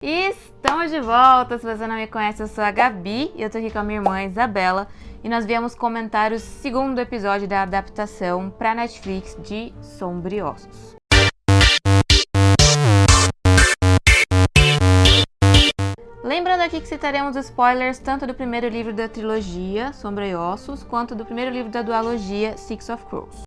E estamos de volta, se você não me conhece, eu sou a Gabi e eu tô aqui com a minha irmã Isabela e nós viemos comentar o segundo episódio da adaptação pra Netflix de Sombra e Ossos. Lembrando aqui que citaremos spoilers tanto do primeiro livro da trilogia, Sombra e Ossos, quanto do primeiro livro da duologia, Six of Crows.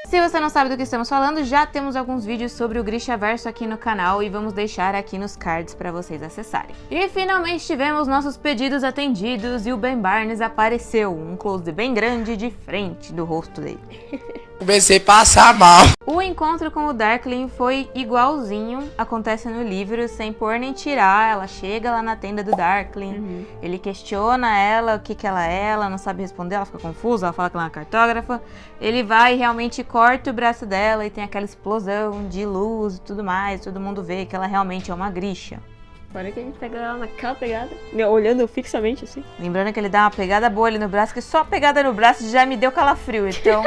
Se você não sabe do que estamos falando, já temos alguns vídeos sobre o Grishaverso aqui no canal e vamos deixar aqui nos cards para vocês acessarem. E finalmente tivemos nossos pedidos atendidos e o Ben Barnes apareceu, um close bem grande de frente do rosto dele. Comecei a passar mal. O encontro com o Darkling foi igualzinho, acontece no livro, sem pôr nem tirar. Ela chega lá na tenda do Darkling, ele questiona ela, o que ela é, ela não sabe responder, ela fica confusa, ela fala que ela é uma cartógrafa. Ele vai e realmente corta o braço dela e tem aquela explosão de luz e tudo mais, todo mundo vê que ela realmente é uma Grisha. Agora que a gente pega ela naquela pegada, olhando fixamente assim. Lembrando que ele dá uma pegada boa ali no braço, que só a pegada no braço já me deu calafrio, então...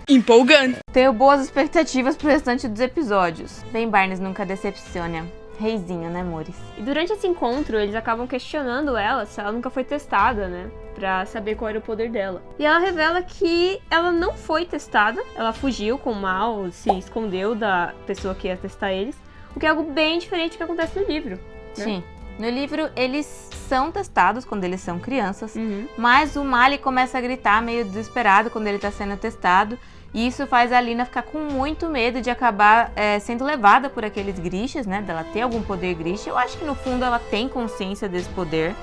Empolgante. Tenho boas expectativas pro restante dos episódios. Ben Barnes nunca decepciona. Reizinho, né, amores? E durante esse encontro, eles acabam questionando ela se ela nunca foi testada, né? Pra saber qual era o poder dela. E ela revela que ela não foi testada. Ela fugiu com o mal, se escondeu da pessoa que ia testar eles. O que é algo bem diferente do que acontece no livro. Sim. No livro, eles são testados quando eles são crianças, mas o Mali começa a gritar meio desesperado quando ele tá sendo testado, e isso faz a Lina ficar com muito medo de acabar sendo levada por aqueles Grishas, né, dela ter algum poder Grisha. Eu acho que no fundo ela tem consciência desse poder,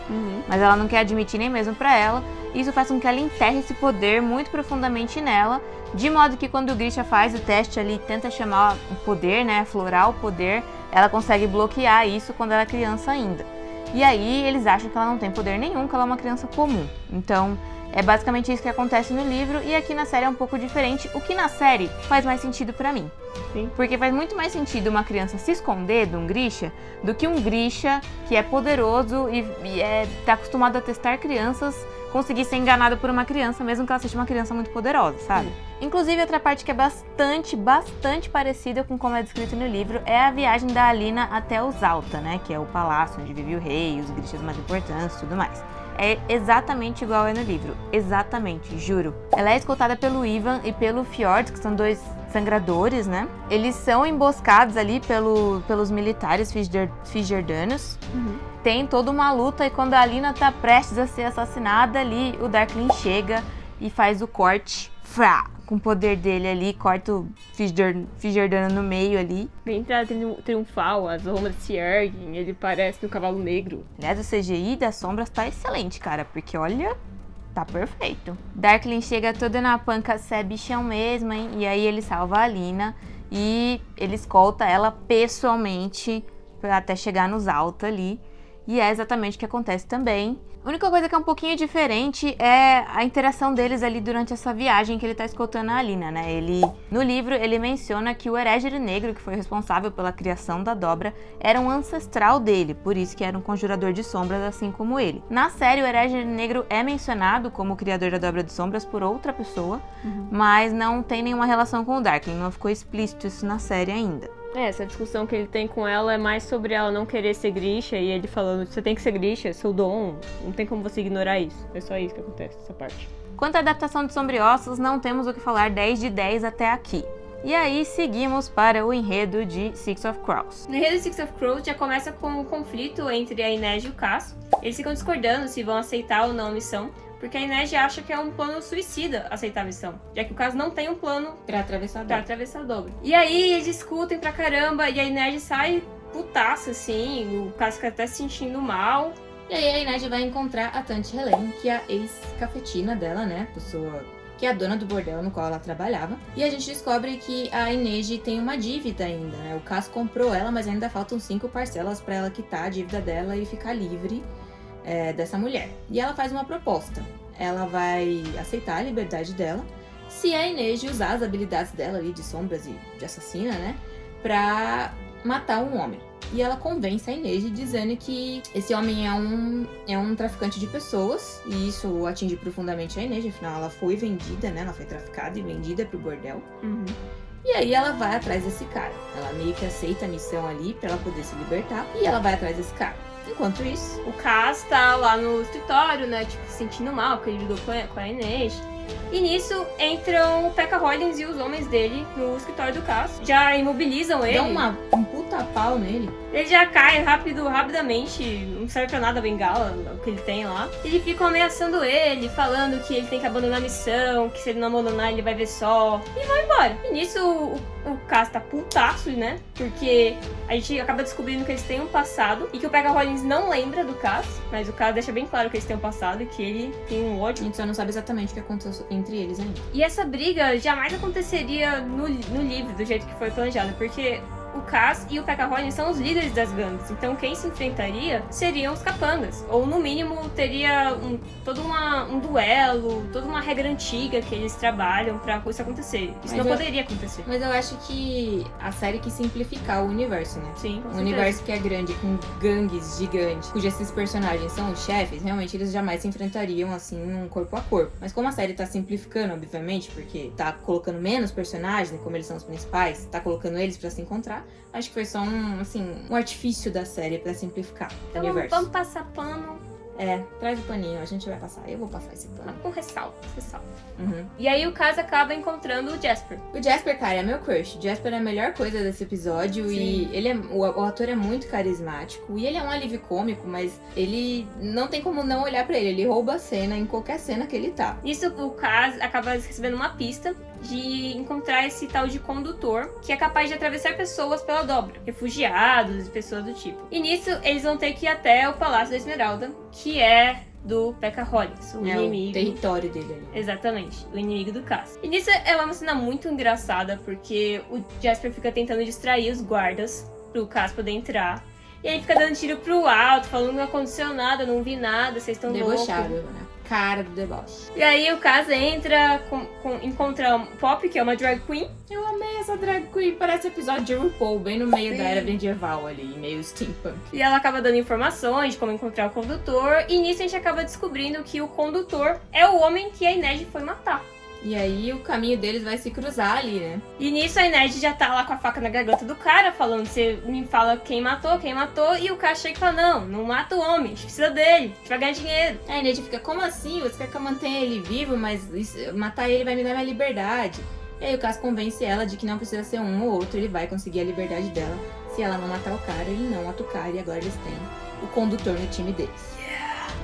mas ela não quer admitir nem mesmo pra ela. Isso faz com que ela enterre esse poder muito profundamente nela, de modo que quando o Grisha faz o teste ali, tenta chamar o poder, né, aflorar o poder, ela consegue bloquear isso quando ela é criança ainda. E aí eles acham que ela não tem poder nenhum, que ela é uma criança comum. Então é basicamente isso que acontece no livro, e aqui na série é um pouco diferente, o que na série faz mais sentido pra mim. Sim. Porque faz muito mais sentido uma criança se esconder de um Grisha do que um Grisha que é poderoso e tá acostumado a testar crianças conseguir ser enganado por uma criança, mesmo que ela seja uma criança muito poderosa, sabe? Inclusive, outra parte que é bastante parecida com como é descrito no livro é a viagem da Alina até os Alta, né? Que é o palácio onde vive o rei, os Grishas mais importantes e tudo mais. É exatamente igual é no livro. Exatamente, juro. Ela é escoltada pelo Ivan e pelo Fjord, que são dois sangradores, né? Eles são emboscados ali pelos militares Fisjardanos. Tem toda uma luta e quando a Alina tá prestes a ser assassinada ali, o Darkling chega e faz o corte. Com o poder dele ali, corta o Fisjardano no meio ali. Bem triunfal, as sombras se erguem, ele parece um cavalo negro. Aliás, o CGI das sombras tá excelente, cara, porque olha, tá perfeito. Darkling chega toda na panca, cê é bichão mesmo, hein? E aí ele salva a Alina e ele escolta ela pessoalmente até chegar nos Alta ali. E é exatamente o que acontece também. A única coisa que é um pouquinho diferente é a interação deles ali durante essa viagem que ele tá escoltando a Alina, né? No livro, ele menciona que o Herégere Negro, que foi responsável pela criação da dobra, era um ancestral dele, por isso que era um conjurador de sombras, assim como ele. Na série, o Herégere Negro é mencionado como o criador da dobra de sombras por outra pessoa, mas não tem nenhuma relação com o Darkling, não ficou explícito isso na série ainda. Essa discussão que ele tem com ela é mais sobre ela não querer ser Grisha e ele falando, você tem que ser Grisha, é seu dom, não tem como você ignorar isso. É só isso que acontece, essa parte. Quanto à adaptação de Sombra e Ossos, não temos o que falar 10 de 10 até aqui. E aí seguimos para o enredo de Six of Crows. No enredo de Six of Crows já começa com um conflito entre a Inês e o Cass. Eles ficam discordando se vão aceitar ou não a missão, porque a Inês acha que é um plano suicida aceitar a missão, já que o Cass não tem um plano pra atravessar a dobra. E aí eles discutem pra caramba e a Inês sai putaça, assim, o Cass fica até se sentindo mal. E aí a Inês vai encontrar a Tante Helene, que é a ex-cafetina dela, né, pessoa que é a dona do bordel no qual ela trabalhava. E a gente descobre que a Inês tem uma dívida ainda, né, o Cass comprou ela, mas ainda faltam 5 parcelas pra ela quitar a dívida dela e ficar livre dessa mulher. E ela faz uma proposta. Ela vai aceitar a liberdade dela se a Inês usar as habilidades dela ali de sombras e de assassina, né, pra matar um homem. E ela convence a Inês dizendo que esse homem é um traficante de pessoas, e isso atinge profundamente a Inês, afinal ela foi vendida, né, ela foi traficada e vendida pro bordel. E aí ela vai atrás desse cara. Ela meio que aceita a missão ali pra ela poder se libertar. E ela vai atrás desse cara. Enquanto isso, O Cass tá lá no escritório, né? Tipo, se sentindo mal, porque ele lidou com a Inês. E nisso entram o Pekka Rollins e os homens dele no escritório do Cass. Já imobilizam ele. dá um puta pau nele. Ele já cai rapidamente, não serve pra nada a bengala, o que ele tem lá. Eles ficam ameaçando ele, falando que ele tem que abandonar a missão, que se ele não abandonar ele vai ver só. E vão embora. E nisso o Cass tá putaço, né? Porque a gente acaba descobrindo que eles têm um passado e que o Pekka Rollins não lembra do Cass, mas o Cass deixa bem claro que eles têm um passado e que ele tem um A ódio. gente só não sabe exatamente o que aconteceu entre eles ainda. E essa briga jamais aconteceria no livro, do jeito que foi planejado, porque o Cass e o Pekka Rollins são os líderes das gangues, então quem se enfrentaria seriam os capangas. Ou no mínimo teria todo um duelo, toda uma regra antiga que eles trabalham pra isso acontecer. Isso Mas não poderia acontecer. Mas eu acho que a série quis simplificar o universo, né? Sim, com Um certeza. universo que é grande, com gangues gigantes, cujos esses personagens são os chefes, realmente eles jamais se enfrentariam assim num corpo a corpo. Mas como a série tá simplificando, obviamente, porque tá colocando menos personagens, né, como eles são os principais, tá colocando eles pra se encontrar, acho que foi só um artifício da série pra simplificar o Então universo. vamos passar pano Traz o paninho, a gente vai passar. Eu vou passar esse pano. com ressalva. Uhum. E aí o Cass acaba encontrando o Jasper. O Jasper, cara, é meu crush. O Jasper é a melhor coisa desse episódio. Sim. E ele o ator é muito carismático. E ele é um alívio cômico, mas ele não tem como não olhar pra ele. Ele rouba a cena em qualquer cena que ele tá. Nisso, o Cass acaba recebendo uma pista de encontrar esse tal de condutor que é capaz de atravessar pessoas pela dobra, refugiados e pessoas do tipo. E nisso, eles vão ter que ir até o Palácio da Esmeralda, que é do Pekka Rollins, o É inimigo. o território dele ali. Exatamente, o inimigo do Cass. E nisso é uma cena muito engraçada, porque o Jasper fica tentando distrair os guardas pro Cass poder entrar. E aí fica dando tiro pro alto, falando não aconteceu nada, não vi nada, vocês estão loucos. Debochado, né? Cara do deboche. E aí o Cass entra, encontra o Pop, que é uma drag queen. Eu amei essa drag queen. Parece episódio de RuPaul, bem no meio Sim. da era medieval ali, meio steampunk. E ela acaba dando informações de como encontrar o condutor. E nisso a gente acaba descobrindo que o condutor é o homem que a Inês foi matar. E aí o caminho deles vai se cruzar ali, né? E nisso a Inês já tá lá com a faca na garganta do cara, falando, você me fala quem matou. E o cara chega e fala, não mata o homem, a gente precisa dele, a gente vai ganhar dinheiro. Aí a Inês fica, como assim? Você quer que eu mantenha ele vivo, mas matar ele vai me dar minha liberdade. E aí o Cass convence ela de que não precisa ser um ou outro, ele vai conseguir a liberdade dela. Se ela não matar o cara, ele não mata o cara. E agora eles têm o condutor no time deles.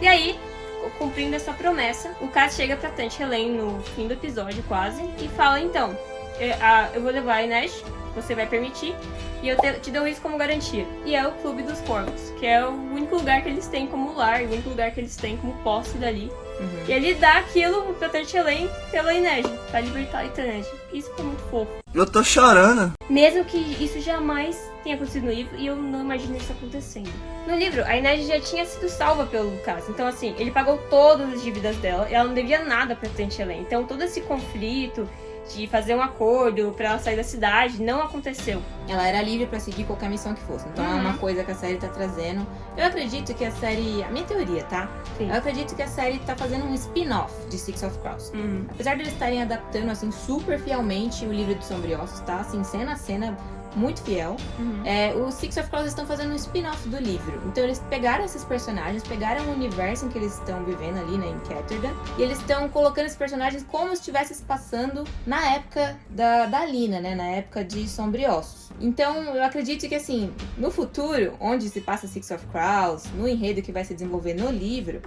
E aí, cumprindo essa promessa, o Cass chega pra Tante Helene no fim do episódio quase e fala, então, eu vou levar a Inês, você vai permitir, e eu te dou isso como garantia. E é o Clube dos Corvos, que é o único lugar que eles têm como lar, o único lugar que eles têm como posse dali. Uhum. E ele dá aquilo pra Tante Helene pela Inês, pra libertar a Inês. Isso foi muito fofo. Eu tô chorando. Mesmo que isso jamais tenha acontecido no livro, e eu não imagino isso acontecendo. No livro, a Inês já tinha sido salva pelo Cass. Então, assim, ele pagou todas as dívidas dela e ela não devia nada pra Tante Helene. Então, todo esse conflito de fazer um acordo pra ela sair da cidade não aconteceu. Ela era livre pra seguir qualquer missão que fosse. Então é uma coisa que a série tá trazendo. Eu acredito que a série... A minha teoria, tá? Sim. Eu acredito que a série tá fazendo um spin-off de Six of Crows. Apesar de eles estarem adaptando, assim, super fielmente o livro dos Sombriossos, tá? Assim, cena a cena, muito fiel. Os Six of Crows estão fazendo um spin-off do livro. Então eles pegaram esses personagens, pegaram o universo em que eles estão vivendo ali, né, em Ketterdam, e eles estão colocando esses personagens como se estivesse se passando na época da Lina, né, na época de Sombriossos. Então eu acredito que, assim, no futuro, onde se passa Six of Crows, no enredo que vai se desenvolver no livro,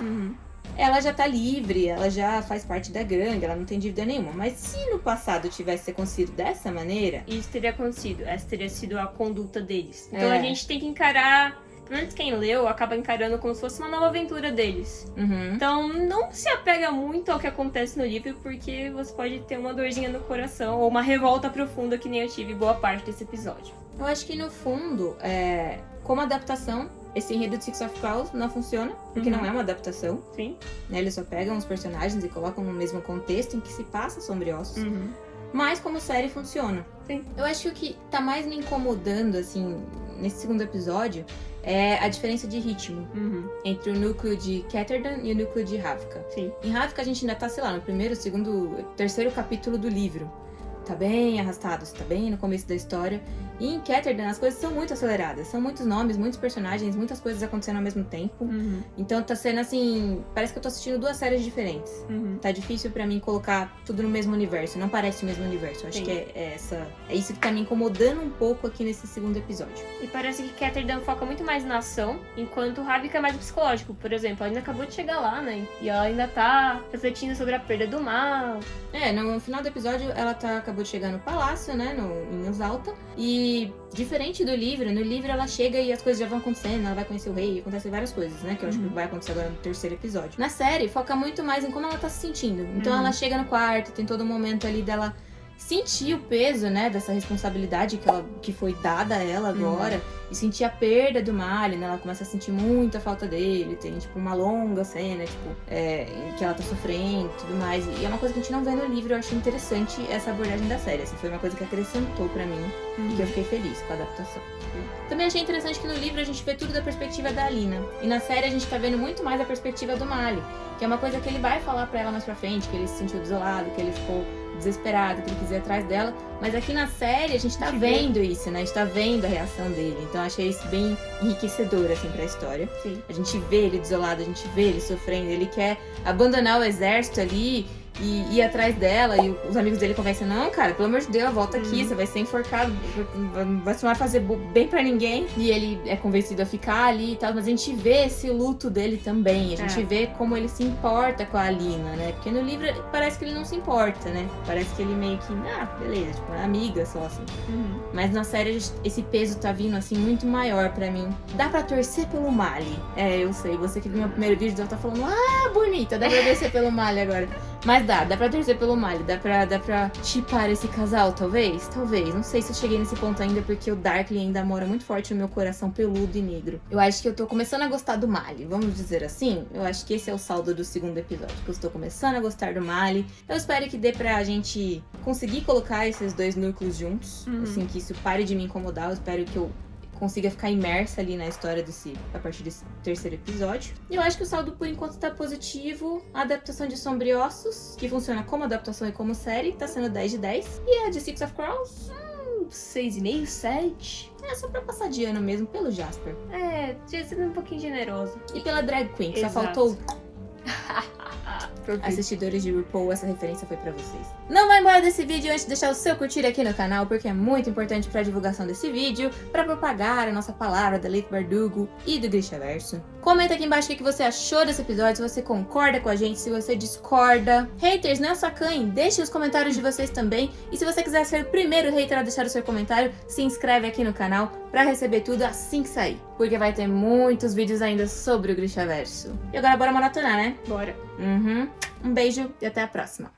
ela já tá livre, ela já faz parte da gangue, ela não tem dívida nenhuma. Mas se no passado tivesse acontecido dessa maneira... Isso teria acontecido, essa teria sido a conduta deles. Então a gente tem que encarar, pelo menos quem leu, acaba encarando como se fosse uma nova aventura deles. Então não se apega muito ao que acontece no livro, porque você pode ter uma dorzinha no coração, ou uma revolta profunda que nem eu tive boa parte desse episódio. Eu acho que no fundo, como adaptação, esse enredo de Six of Crows não funciona, porque não é uma adaptação. Sim. Né? Eles só pegam os personagens e colocam no mesmo contexto em que se passa Sombriossos. Mas como série funciona. Sim. Eu acho que o que tá mais me incomodando, assim, nesse segundo episódio, é a diferença de ritmo entre o núcleo de Ketterdam e o núcleo de Ravka. Sim. Em Ravka a gente ainda tá, sei lá, no primeiro, segundo, terceiro capítulo do livro. tá bem arrastado, você tá bem no começo da história. E em Ketterdam as coisas são muito aceleradas. São muitos nomes, muitos personagens, muitas coisas acontecendo ao mesmo tempo. Então tá sendo assim, parece que eu tô assistindo 2 séries diferentes. Tá difícil pra mim colocar tudo no mesmo universo, não parece o mesmo universo. Eu acho que é isso que tá me incomodando um pouco aqui nesse segundo episódio. E parece que Ketterdam foca muito mais na ação, enquanto Ravik é mais psicológico. Por exemplo, ela ainda acabou de chegar lá, né? E ela ainda tá refletindo sobre a perda do mal. No final do episódio, ela acabou de chegar no palácio, né, em Usalta. E diferente do livro, no livro ela chega e as coisas já vão acontecendo, ela vai conhecer o rei, acontecem várias coisas, né, que eu acho que vai acontecer agora no 3º episódio. Na série, foca muito mais em como ela tá se sentindo. Então ela chega no quarto, tem todo o momento ali dela sentir o peso, né, dessa responsabilidade que foi dada a ela agora, e sentir a perda do Marley, né, ela começa a sentir muita falta dele, tem, tipo, uma longa cena, tipo, em que ela tá sofrendo e tudo mais, e é uma coisa que a gente não vê no livro, eu achei interessante essa abordagem da série, assim, foi uma coisa que acrescentou pra mim, e que eu fiquei feliz com a adaptação. Também achei interessante que no livro a gente vê tudo da perspectiva da Alina, e na série a gente tá vendo muito mais a perspectiva do Marley, que é uma coisa que ele vai falar pra ela mais pra frente, que ele se sentiu desolado, que ele ficou desesperado, que ele quis ir atrás dela, mas aqui na série a gente tá vendo isso, né? A gente tá vendo a reação dele, então eu achei isso bem enriquecedor, assim, pra história. Sim. A gente vê ele desolado, a gente vê ele sofrendo, ele quer abandonar o exército ali e ir atrás dela, e os amigos dele conversam, não, cara, pelo amor de Deus, volta aqui, você vai ser enforcado, você não vai fazer bem pra ninguém, e ele é convencido a ficar ali e tal, mas a gente vê esse luto dele também, a gente vê como ele se importa com a Alina, né, porque no livro parece que ele não se importa, né, parece que ele meio que, beleza, tipo, é amiga só, assim, mas na série esse peso tá vindo, assim, muito maior pra mim. Dá pra torcer pelo Marley, eu sei, você que viu meu primeiro vídeo, ela tá falando, bonita, dá pra torcer pelo Marley agora. Mas dá pra torcer pelo Marley, dá pra chipar esse casal, talvez, não sei se eu cheguei nesse ponto ainda, porque o Darkly ainda mora muito forte no meu coração peludo e negro. Eu acho que eu tô começando a gostar do Marley, vamos dizer assim, eu acho que esse é o saldo do 2º episódio, que eu estou começando a gostar do Marley. Eu espero que dê pra gente conseguir colocar esses 2 núcleos juntos, assim, que isso pare de me incomodar, eu espero que eu consiga ficar imersa ali na história a partir desse 3º episódio. E eu acho que o saldo, por enquanto, tá positivo. A adaptação de Sombriossos, que funciona como adaptação e como série, tá sendo 10 de 10. E a de Six of Crows, 6,5, 7. é só pra passar de ano mesmo, pelo Jasper. Tinha sido um pouquinho generoso. E pela Drag Queen, que só Exato. faltou... Assistidores de RuPaul, essa referência foi pra vocês. Não vai embora desse vídeo antes de deixar o seu curtir aqui no canal, porque é muito importante pra divulgação desse vídeo, pra propagar a nossa palavra da Leite Bardugo e do Grishaverso. Comenta aqui embaixo o que você achou desse episódio, se você concorda com a gente, se você discorda. Haters, não sacanhem, deixem os comentários de vocês também. E se você quiser ser o primeiro hater a deixar o seu comentário, se inscreve aqui no canal pra receber tudo assim que sair, porque vai ter muitos vídeos ainda sobre o Grishaverso. E agora bora maratonar, né? Bora. Um beijo e até a próxima.